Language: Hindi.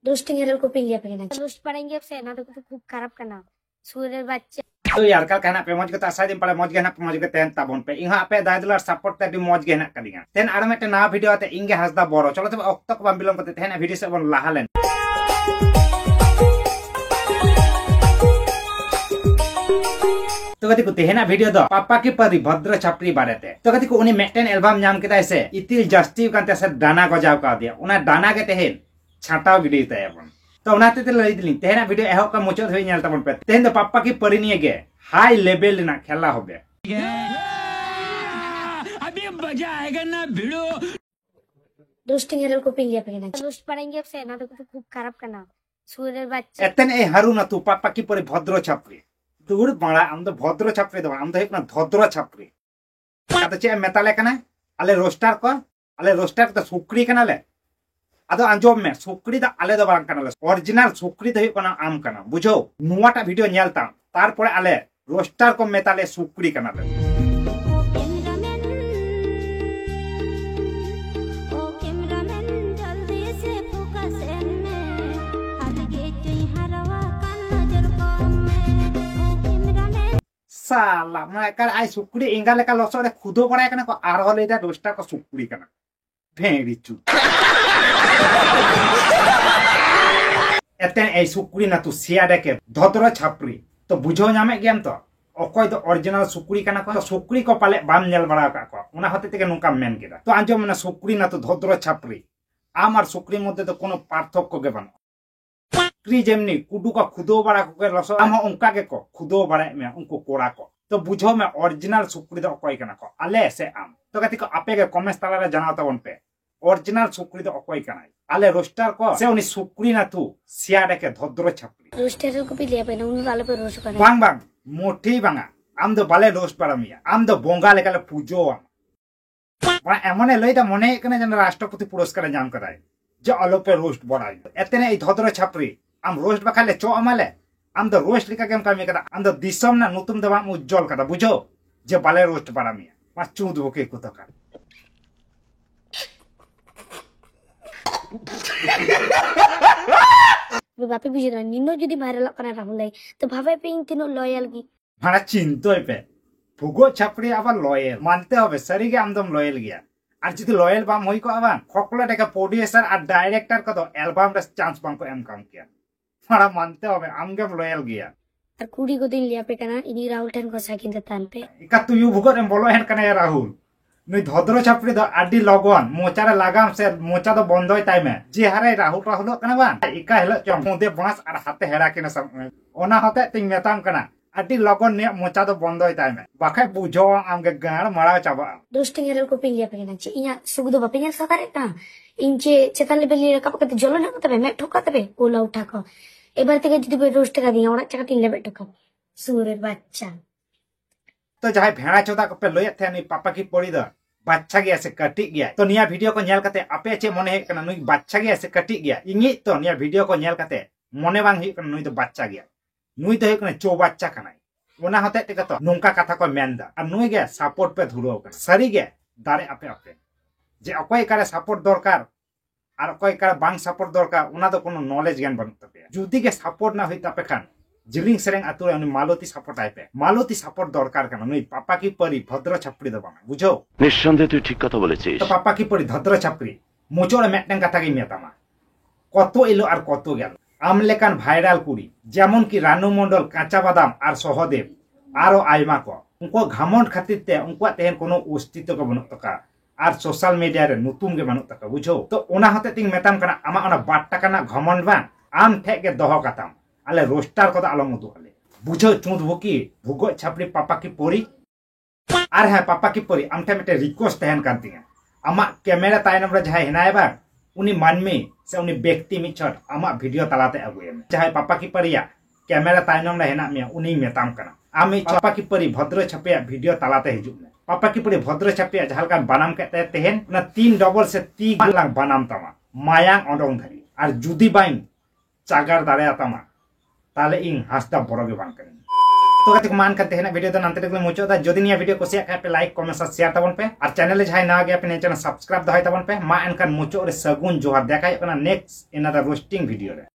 रोस्टिंग हेयर को पिंग पे ना रोस्ट पड़ेंगे से ना तो खूब खराब करना सूर्य बच्चे तो यार कल कहना पे मौज के आशा दिन पड़े मौज के ना मौज के तेन ताबन पे इहा पे दादुलार सपोर्ट ते मौज के ना कदिया तेन आर मेटे ना वीडियो आते इंगे हसदा बरो चलो तब अक्तक बम बिलम करते तेन वीडियो से बन लाहा लेन तो कति को तेहना वीडियो दो पापा की परी भद्र छापरी बारेते तो कति को उनी मेटेन एल्बम नाम केता से इतिल जस्टिव कांते से दाना गजाव का दिया उना दाना के तेहन छाटाव गिडी तायबन तो उनाते ते लई दिलिन तेहना वीडियो एहो का मुचो होई नेल तबन पे तेहन दो पापा की परी निये गे हाई लेवल ना खेला होबे अभी मजा आएगा ना भिड़ो रोस्टिंग हेयर को पिंग पे ना रोस्ट पड़ेंगे से ना तो खूब खराब करना सूर्य बच्चे एतन ए हारू ना तू पापा की परी भद्र छापरी दूर बड़ा आम दो भद्र छापरी दो आम दो एक ना धद्र छापरी कत चे मेताले कना आले रोस्टर तो सुक्री कना ले अदो अंजोम में सुक्री दा आले दो बांग कना ले ओरिजिनल सुक्री दो कना आम कना बुझो नुवाटा वीडियो नेलता तार परे आले रोस्टर को मेताले सुक्री कना ले साला मैं कर आई सुक्री इंगा लेका लसो रे खुदो बड़ा कना को आरो लेदा रोस्टर को सुक्री कना भेड़ी चू एतेन ए सुक्री ना तू सिया देके धोतरो छापरी तो बुझो नामे गेम तो अकोय तो ओरिजिनल सुक्री कना को सुक्री को पाले बाम नेल बड़ा का को उना होते तेके नुका मेन केदा तो आंजो मने सुक्री ना तो धोतरो छापरी आमार सुक्री मध्य तो कोनो पार्थक्य गे बानो सुक्री जेमनी कुडू का खुदो बड़ा को लसो आम उनका के को खुदो बड़ा में उनको कोड़ा को तो बुझो में ओरिजिनल सुक्री दो अकोय कना को आले से आम तो कति को आपे के कमेंट ताला रे जनाव तबन पे ओरिजिनल सुक्री दो अकोय कना आले रोस्टर को से उनी सुक्री ना तू सिया देके धद्रो छापरी रोस्टर को भी लिया पे ना उन वाले पे रोस्ट करना बांग बांग मोठी बांगा आम दो बाले रोस्ट पारामिया आम दो बोंगा लेकाले पूजो आम बड़ा एमने लइदा मने कने जन राष्ट्रपति पुरस्कार नाम कराय जे अलोपे रोस्ट बड़ाई एतने ए धद्रो छापरी आम रोस्ट बखाले चो अमाले आम दो रोस्ट लिका गेम कामी कदा आम दो दिसम ना नुतुम दो बाम उज्जवल कदा बुझो जे बाले रोस्ट पारामिया मा चूद बोके को तका बापे बुझे ना निनो जदी भाइरल करना राहुल लाई तो भावे पे इन तीनों लॉयल की भाड़ा चिंतोय पे भुगो छापरी आबार लॉयल मानते होबे सरी गे आमदम लॉयल गया আর যদি লয়েল বাম হই কো আবান খকলা টাকা প্রোডিউসার আর ডাইরেক্টর কত অ্যালবাম রে চান্স বাম কো এম কাম কিয়া মারা মানতে হবে আমগেম লয়েল গিয়া আর কুড়ি को दिन लिया पे कना इनी राहुल टेन को साकिन तान पे इका तू यू भुगो एम बोलो हेन कना राहुल नुई धद्रो छापड़ी द आडी लगन मोचारे लगाम से मोचा दो बंद होय टाइमे जे हारे राहुल कना बा इका हेलो चम मुदे बांस और हाथे हेरा किना सब ओना होते तिंग मेताम कना आडी लगन ने मोचा दो बंद होय टाइमे बाखे बुझो आमगे गार मरा चाबा रोस्टिंग हेयर को पिंग पे ना इया सुगदो बापिnya साकारे ता इंचे चेतन लेवल रकाब कते जलो ना तबे मैं ठोका तबे ओला उठा को एबार থেকে যদি पे रोस्ट का दिया ओना चका 3 लेबे ठोका सूर्य बच्चा तो जहां भेड़ा चोदा को पे लय थे नि पापा की पड़ी द बाच्छा गया से कटी गया तो निया वीडियो को नेल कते आपे चे मने हे कना नुई बाच्छा गया से कटी गया इंगी तो निया वीडियो को नेल कते मने बांग हि कना नुई तो बाच्छा गया नुई तो हे कना चो बाच्छा कनाई ओना होते ते तो नोंका कथा को मेनदा और नुई गे सपोर्ट पे धुरो का सरी गे दारे आपे आपे जे अकोय करे सपोर्ट दरकार और अकोय करे बांग सपोर्ट दरकार उना तो कोनो नॉलेज ज्ञान बन तपे जुदी गे सपोर्ट ना होई तपे खान जिलिंग सेरेंग आतु रे मालती सपोर्ट आइपे मालती सपोर्ट दरकार कना नुई पापा की परी भद्र छापड़ी दो बांग बुझो निसंदेह তুই ঠিক কথা বলেছিস तो पापा की परी भद्र छापड़ी मोचोरे मेटन कथा गे मेतामा कतो एलो और कतो गेल आमलेकान भाइराल कुड़ी जेमन की रानू मंडल कांचा बादाम और सहदेव आरो आयमा को उनको घामंड खातिर ते उनको तेहन कोनो अस्तित्व को बनत तका और सोशल मीडिया रे नुतुम गे बनत तका बुझो तो ओना होते तिंग मेताम कना आमा ओना 8 टाका ना घमंड बा आम ठे के दहो काताम आले रोस्टार को आलम उदु आले बुझो चुंद भुकी भुगो छापड़ी पापा की पोरी और है पापा की पोरी आमठे मेटे रिक्वेस्ट तहन कान तिंगा आमा कैमरा तायनम रे जहाय हेनाय बा उनी मानमी से उनी व्यक्ति मिछट आमा वीडियो तलाते अगुएम जहाय पापा की परिया कैमरा तायनम रे हेना मिया उनी मेताम कना आमी पापा की परी भद्र छपिया वीडियो तलाते हिजुम में पापा की परी भद्र छपिया जहालका बनाम कहते तेहन ना 3 डबल से 3 लाख बनाम तमा मायांग ओडोंग धरी और जुदी बाइन चागार दारे आतामा ताले इन हासदा बड़गे बांग करें तो गाते को मान करते हैं वीडियो नानते तक मुचाद जदि निया वीडियो कुसिया खाय पे लाइक कमेंट शेयर ताबन पे और चैनल जहां नवा गया पे चैनल सब्सक्राइब दहाय ताबन पे मा एनकान मुचो रे सगुन जोहार देखाय नेक्स्ट अनदर रोस्टिंग वीडियो रे।